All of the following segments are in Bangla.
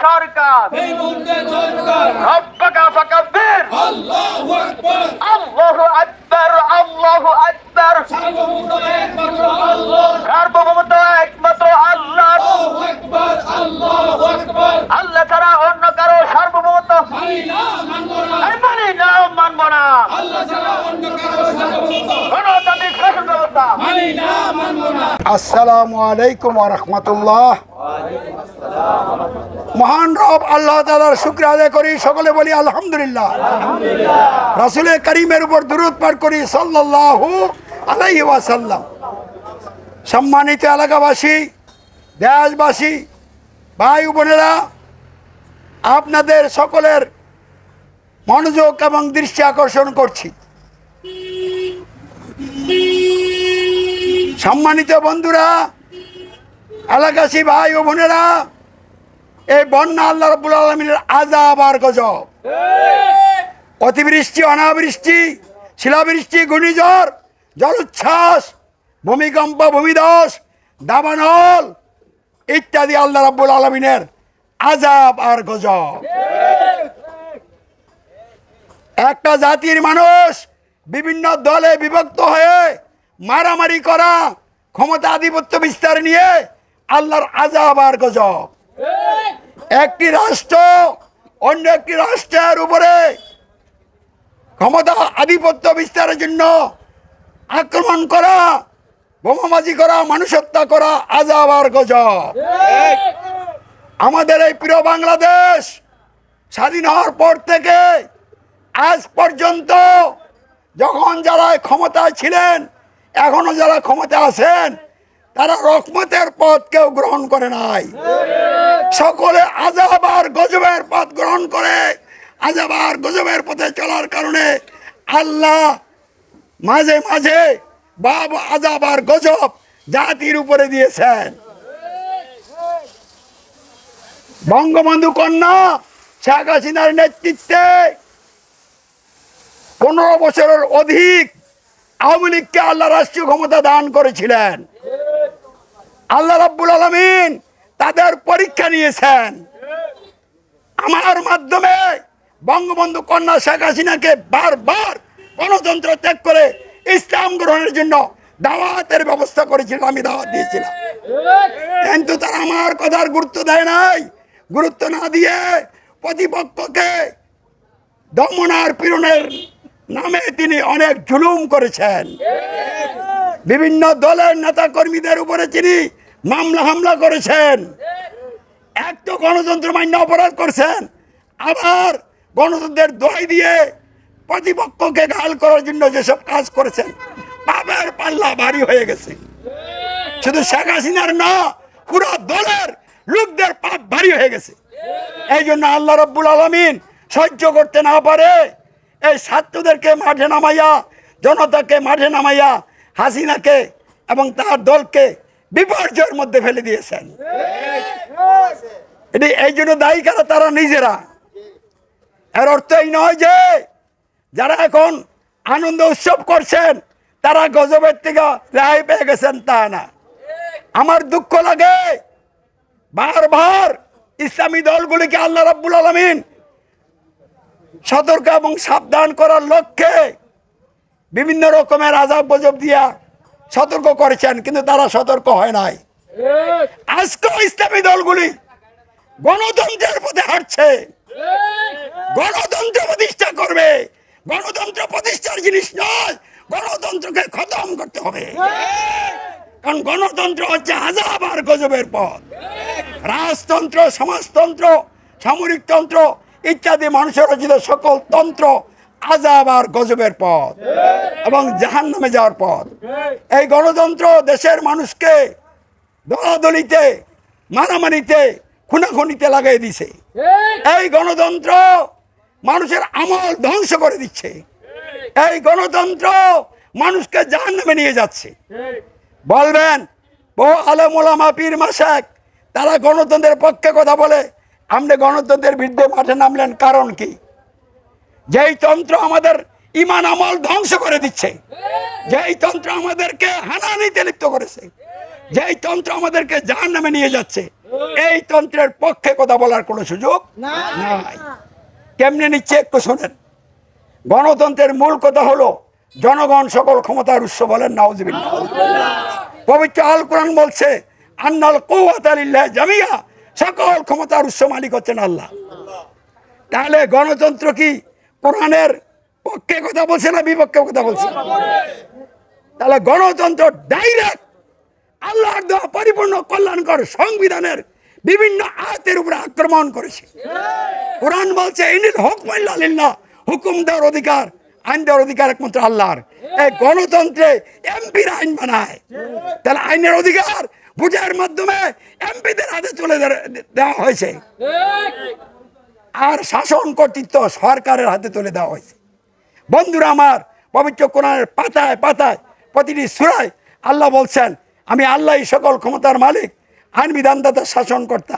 সরকার রব্বাকা ফাকাব্বির আল্লাহু আকবার আল্লাহু আকবার আল্লাহু আকবার সার্বভৌমত্ব একমাত্র আল্লাহ আল্লাহু আকবার আল্লাহু আকবার আল্লাহ ছাড়া অন্য কারো সার্বভৌমত্ব মানি না মানব না আল্লাহ ছাড়া অন্য কারো সার্বভৌমত্ব গণতান্ত্রিক শাসন ব্যবস্থা মানি না মানব না। আসসালামু আলাইকুম ওয়া রাহমাতুল্লাহ। মহান রব আল্লাহ তাআলার শুকর আদায় করি, সকলে বলি আলহামদুলিল্লাহ। রাসূল করিমের উপর দুরূদ পাঠ করি সাল্লাল্লাহু আলাইহি ওয়াসাল্লাম। সম্মানিত এলাকাবাসী, দেশবাসী, ভাই বোনেরা, আপনাদের সকলের মনোযোগ এবং দৃষ্টি আকর্ষণ করছি। সম্মানিত বন্ধুরা, এলাকাবাসী, ভাই ও বোনেরা, এই বন্যা আল্লাহ রাব্বুল আলামিনের আযাব আর গজব। অতিবৃষ্টি, অনাবৃষ্টি, শিলাবৃষ্টি, ঘূর্ণিঝড়, জলোচ্ছ্বাস, ভূমিকম্প, ভূমিধস, দাবানল ইত্যাদি আল্লাহ রাব্বুল আলামিনের আযাব আর গজব। একটা জাতির মানুষ বিভিন্ন দলে বিভক্ত হয়ে মারামারি করা, ক্ষমতা আধিপত্য বিস্তার নিয়ে আল্লাহর আযাব আর গজব। একটি রাষ্ট্র অন্য একটি রাষ্ট্রের উপরে ক্ষমতা আধিপত্য বিস্তারের জন্য আক্রমণ করা, বোমাবাজি করা, মানুষ হত্যা করা আযাব আর গজব। আমাদের এই প্রিয় বাংলাদেশ স্বাধীন হওয়ার পর থেকে আজ পর্যন্ত যখন যারা ক্ষমতায় ছিলেন, এখনো যারা ক্ষমতা আছেন, তারা রহমতের পথ কেউ গ্রহণ করে নাই। সকলে আযাব আর গজবের পথ গ্রহণ করে আযাব আর গজবের পথে চলার কারণে আল্লাহ মাঝে মাঝে বাব আযাব আর গজব জাতির উপরে দিয়েছেন। বঙ্গবন্ধু কন্যা শেখ হাসিনার নেতৃত্বে 15 বছরের অধিক আওয়ামী লীগকে আল্লাহ রাষ্ট্রীয় ক্ষমতা দান করেছিলেন। আল্লাহ রাব্বুল আলামিন তাদের পরীক্ষা নিয়েছেন। আমার মাধ্যমে বঙ্গবন্ধু কন্যা শেখ হাসিনাকে বারবার গণতন্ত্র ত্যাগ করে ইসলাম গ্রহণের জন্য দাওয়াতের ব্যবস্থা করেছিলাম, আমি দাওয়াত দিয়েছিলাম, কিন্তু তারা আমার কথার গুরুত্ব দেয় নাই। গুরুত্ব না দিয়ে প্রতিপক্ষকে দমন আর পীড়নের নামে তিনি অনেক জুলুম করেছেন। বিভিন্ন দলের নেতা কর্মীদের উপরে তিনি মামলা হামলা করেছেন। এক তো গণতন্ত্র মান্য অপরাধ করছেন, আবার গণতন্ত্রের দোহাই দিয়ে প্রতিপক্ষকে ঘাল করার জন্য যেসব কাজ করেছেন, পাপের পাল্লা ভারী হয়ে গেছে। শুধু শেখ হাসিনার না, পুরো দলের লোকদের পাপ ভারী হয়ে গেছে। এই জন্য আল্লাহ রাব্বুল আলামিন সহ্য করতে না পারে এই ছাত্রদেরকে মাঠে নামাইয়া, জনতাকে মাঠে নামাইয়া হাসিনাকে এবং তার দলকে বিপর্যয়ের মধ্যে ফেলে দিয়েছেন। এটি এই জন্য দায়ী কারা? তারা নিজেরা। এর অর্থ এই নয় যে যারা এখন আনন্দ উৎসব করছেন তারা গজবের থেকে রেহাই পেয়ে গেছেন, তা না। আমার দুঃখ লাগে, বারবার ইসলামী দলগুলিকে আল্লাহ রাব্বুল আলামিন সতর্ক এবং সাবধান করার লক্ষ্যে বিভিন্ন রকমের আযাব গজব দিয়া সতর্ক করেছেন, কিন্তু তারা সতর্ক হয় নাই। আজকে ইসলামী দলগুলি গণতন্ত্রের পথে হাঁটছে, গণতন্ত্র প্রতিষ্ঠা করবে। গণতন্ত্র প্রতিষ্ঠার জিনিস নয়, গণতন্ত্রকে খতম করতে হবে। কারণ গণতন্ত্র হচ্ছে আযাব আর গজবের পথ। রাজতন্ত্র, সমাজতন্ত্র, সামরিকতন্ত্র ইত্যাদি মানুষের রচিত সকল তন্ত্র আযাব আর গজবের পথ এবং জাহান্নামে যাওয়ার পথ। এই গণতন্ত্র দেশের মানুষকে দলাদলিতে, মারামারিতে, খুনাখুনিতে লাগাই দিছে। এই গণতন্ত্র মানুষের আমল ধ্বংস করে দিচ্ছে। এই গণতন্ত্র মানুষকে জাহান্নামে নিয়ে যাচ্ছে। বলবেন বহু আলেম ওলামা, পীর মাশায়েখ তারা গণতন্ত্রের পক্ষে কথা বলে, আপনি গণতন্ত্রের বিরুদ্ধে মাঠে নামলেন কারণ কি? যেই তন্ত্র আমাদের ইমান আমল ধ্বংস করে দিচ্ছে, যেই তন্ত্র আমাদেরকে হানাহানিতে লিপ্ত করেছে, যেই তন্ত্র আমাদেরকে জাহান্নামে নিয়ে যাচ্ছে, এই তন্ত্রের পক্ষে কথা বলার কোনো সুযোগ নাই। কেমনে নিচ্ছে একটু শোনেন। গণতন্ত্রের মূল কথা হলো জনগণ সকল ক্ষমতার উৎস, বলেন নাউজুবিল্লাহ। পবিত্র আল কোরআন বলছে আন্নাল কুওয়াতা লিল্লাহি জামিয়া, সকল ক্ষমতার উৎস মালিক হচ্ছেন আল্লাহ। তাহলে গণতন্ত্র কি কোরআনের পক্ষে কথা বলছে না বিপক্ষে কথা বলছে? তাহলে গণতন্ত্র ডাইরেক্ট আল্লাহর দেওয়া পরিপূর্ণ কল্যাণকর সংবিধানের বিভিন্ন আয়াতের উপরে আক্রমণ করেছে। কোরআন বলছে ইনিল হুকমু ইল্লা লিল্লাহ, হুকুম দেওয়ার অধিকার, আইন দেওয়ার অধিকার একমাত্র আল্লাহর। এই গণতন্ত্রে এমপির আইন বানায়। তাহলে আইনের অধিকার ভোটের মাধ্যমে এমপিদের হাতে তুলে দেওয়া হয়েছে, আর শাসন কর্তৃত্ব সরকারের হাতে তুলে দেওয়া হয়েছে। বন্ধুরা আমার, পবিত্র কোরআনের পাতায় পাতায় প্রতিটি সূরায় আল্লাহ বলছেন আমি আল্লাহই সকল ক্ষমতার মালিক, আইন বিধানদাতা, শাসনকর্তা।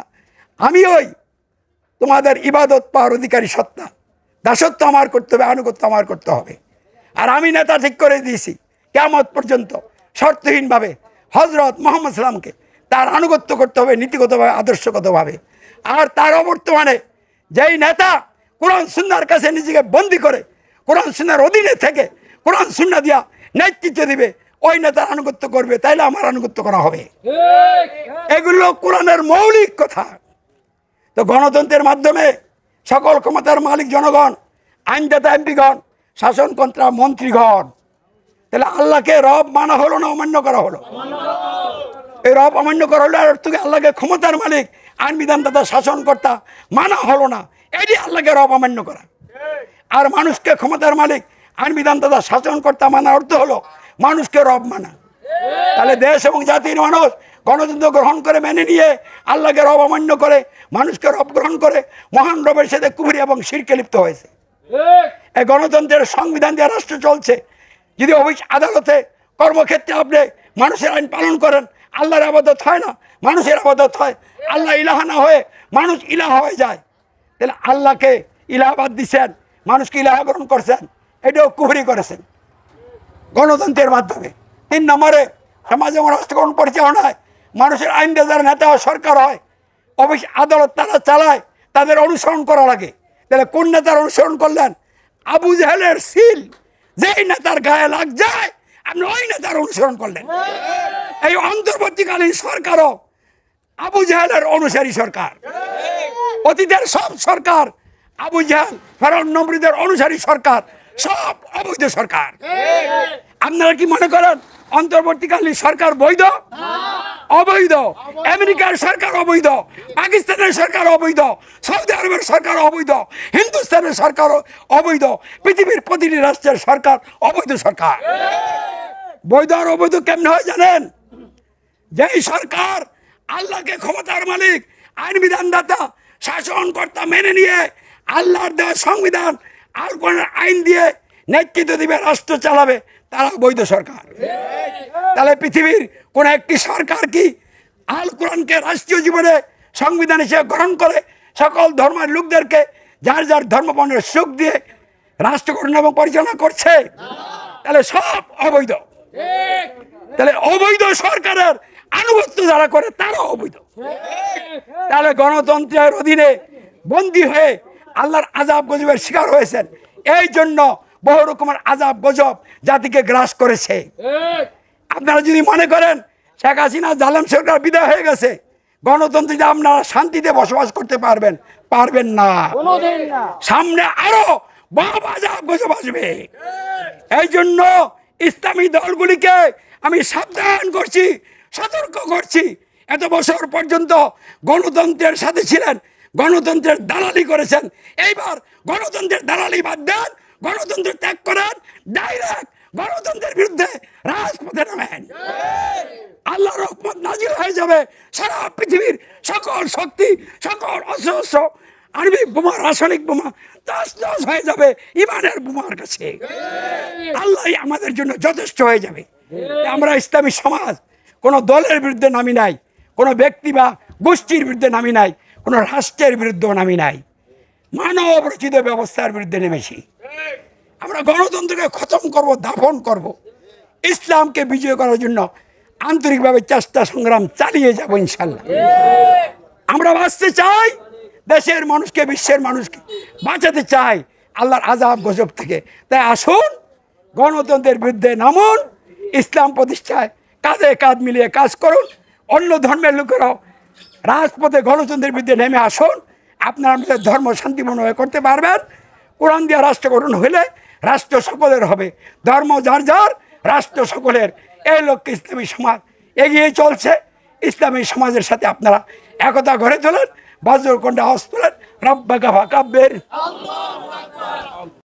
আমি ওই তোমাদের ইবাদত পাওয়ার অধিকারী সত্তা, দাসত্ব আমার করতে হবে, আনুগত্য আমার করতে হবে। আর আমি নেতা ঠিক করে দিয়েছি কিয়ামত পর্যন্ত শর্তহীনভাবে হযরত মুহাম্মদ সাল্লামকে তার আনুগত্য করতে হবে নীতিগতভাবে, আদর্শগতভাবে। আর তার অবর্তমানে যেই নেতা কোরআন সুন্নাহর কাছে নিজেকে বন্দী করে কোরআন সুন্নাহর অধীনে থেকে কোরআন সুন্নাহ দিয়া নেতৃত্ব দিবে, ওই নেতার আনুগত্য করবে, তাইলে আমার আনুগত্য করা হবে। এগুলো কোরআনের মৌলিক কথা। তো গণতন্ত্রের মাধ্যমে সকল ক্ষমতার মালিক জনগণ, আইনদাতা এমপিগণ, শাসনকর্তা মন্ত্রীগণ। তাহলে আল্লাহকে রব মানা হলো না অমান্য করা হলো? এই রব অমান্য করা হলো, আর তোকে আল্লাহকে ক্ষমতার মালিক, আইন বিধানদাতা, শাসনকর্তা মানা হলো না, এটি আল্লাহকে রব অমান্য করা। আর মানুষকে ক্ষমতার মালিক, আইন বিধানদাতা, শাসনকর্তা মানার অর্থ হলো মানুষকে রব মানা। তাহলে দেশ এবং জাতির মানুষ গণতন্ত্র গ্রহণ করে মেনে নিয়ে আল্লাহকে রব অমান্য করে মানুষকে রব গ্রহণ করে মহান রবের সাথে কুফরি এবং শিরকে লিপ্ত হয়েছে। এই গণতন্ত্রের সংবিধান দিয়ে রাষ্ট্র চলছে। যদি অফিস আদালতে কর্মক্ষেত্রে আপনি মানুষের আইন পালন করেন, আল্লাহর ইবাদত হয় না, মানুষের ইবাদত হয়। আল্লাহ ইলাহা না হয়ে মানুষ ইলাহা হয়ে যায়। তাহলে আল্লাহকে ইলাহাবাদ দিচ্ছেন, মানুষকে ইলাহা গ্রহণ করছেন, এটাও কুফরি করেছেন গণতন্ত্রের মাধ্যমে। 3 নম্বরে সমাজ এবং রাষ্ট্রগ্রহণ পরিচালনায় মানুষের আইন যারা নেতা হয়, সরকার হয়, অফিস আদালত তারা চালায়, তাদের অনুসরণ করা লাগে। তাহলে কোন নেতার অনুসরণ করলেন? আবু জাহেলের সিল যেই নেতার গায়ে লাগ যায় আপনি ওই নেতার অনুসরণ করলেন। এই অন্তর্বর্তীকালীন সরকারও আবু জাহেলের অনুসারী সরকার। অতীতের সব সরকার আবু জাহেল, ফেরাউন, নমরুদের অনুসারী সরকার, সব অবৈধ সরকার। আপনারা কি মনে করেন অন্তর্বর্তীকালীন সরকার বৈধ? অবৈধ। আমেরিকার সরকার অবৈধ, পাকিস্তানের সরকার অবৈধ, সৌদি আরবের সরকার অবৈধ, হিন্দুস্তানের সরকার অবৈধ, পৃথিবীর প্রতিটি রাষ্ট্রের সরকার অবৈধ সরকার। বৈধ আর অবৈধ কেমনে হয় জানেন? যেই সরকার আল্লাহকে ক্ষমতার মালিক, আইন বিধানদাতা, শাসনকর্তা মেনে নিয়ে আল্লাহর দেওয়া সংবিধান আর কোন আইন দিয়ে নেতৃত্ব দিবে, রাষ্ট্র চালাবে, তারা বৈধ সরকার। তাহলে পৃথিবীর কোন একটি সরকার কি আল কোরআনকে রাষ্ট্রীয় জীবনে সংবিধান হিসেবে গ্রহণ করে সকল ধর্মের লোকদেরকে যার যার ধর্মবর্ণের সুখ দিয়ে রাষ্ট্র গঠন এবং পরিচালনা করছে? তাহলে সব অবৈধ। তাহলে অবৈধ সরকারের আনুগত্য যারা করে তারা অবৈধ। তাহলে গণতন্ত্রের অধীনে বন্দী হয়ে আল্লাহর আযাব গজবের শিকার হয়েছেন। এই জন্য বহু রকমের আযাব গজব জাতিকে গ্রাস করেছে। আপনারা যদি মনে করেন শেখ হাসিনা জালেম সরকার বিদায় হয়ে গেছে, গণতন্ত্রে আপনারা শান্তিতে বসবাস করতে পারবেন? পারবেন না। সামনে আরো বড় আযাব গজব আসবে। এই জন্য ইসলামী দলগুলিকে আমি সাবধান করছি, সতর্ক করছি। এত বছর পর্যন্ত গণতন্ত্রের সাথে ছিলেন, গণতন্ত্রের দালালি করেছেন। এইবার গণতন্ত্রের দালালি বাদ দেন, গণতন্ত্র ত্যাগ করেন, ডাইরেক্ট গণতন্ত্রের বিরুদ্ধে রাজপথে নামেন। আল্লাহর রহমত নাজিল হয়ে যাবে। সারা পৃথিবীর সকল শক্তি, সকল অস্ত্র, আণবিক বোমা, রাসায়নিক বোমা তছনছ হয়ে যাবে ইমানের বোমার কাছে। আল্লাহ আমাদের জন্য যথেষ্ট হয়ে যাবে। আমরা ইসলামী সমাজ কোনো দলের বিরুদ্ধে নামি নাই, কোনো ব্যক্তি বা গোষ্ঠীর বিরুদ্ধে নামি নাই, কোনো রাষ্ট্রের বিরুদ্ধেও নামি নাই, মানব রচিত ব্যবস্থার বিরুদ্ধে নেমেছি। আমরা গণতন্ত্রকে খতম করব, দাফন করব, ইসলামকে বিজয় করার জন্য আন্তরিকভাবে চেষ্টা সংগ্রাম চালিয়ে যাব ইনশাল্লাহ। আমরা বাঁচতে চাই, দেশের মানুষকে, বিশ্বের মানুষকে বাঁচাতে চাই আল্লাহর আযাব গজব থেকে। তাই আসুন গণতন্ত্রের বিরুদ্ধে নামুন, ইসলাম প্রতিষ্ঠায় কাঁধে কাঁধ মিলিয়ে কাজ করুন। অন্য ধর্মের লোকেরাও রাজপথে গণতন্ত্রের বিরুদ্ধে নেমে আসুন। আপনারা আমাদের ধর্ম শান্তিপূর্ণভাবে করতে পারবেন। কোরআন দিয়া রাষ্ট্র গঠন হলে রাষ্ট্র সকলের হবে, ধর্ম যার যার, রাষ্ট্র সকলের। এই লক্ষ্যে ইসলামী সমাজ এগিয়ে চলছে। ইসলামী সমাজের সাথে আপনারা একতা গড়ে তোলেন, বজ্রকণ্ঠে আওয়াজ তোলেন, রব্বাকা ফাকাব্বির।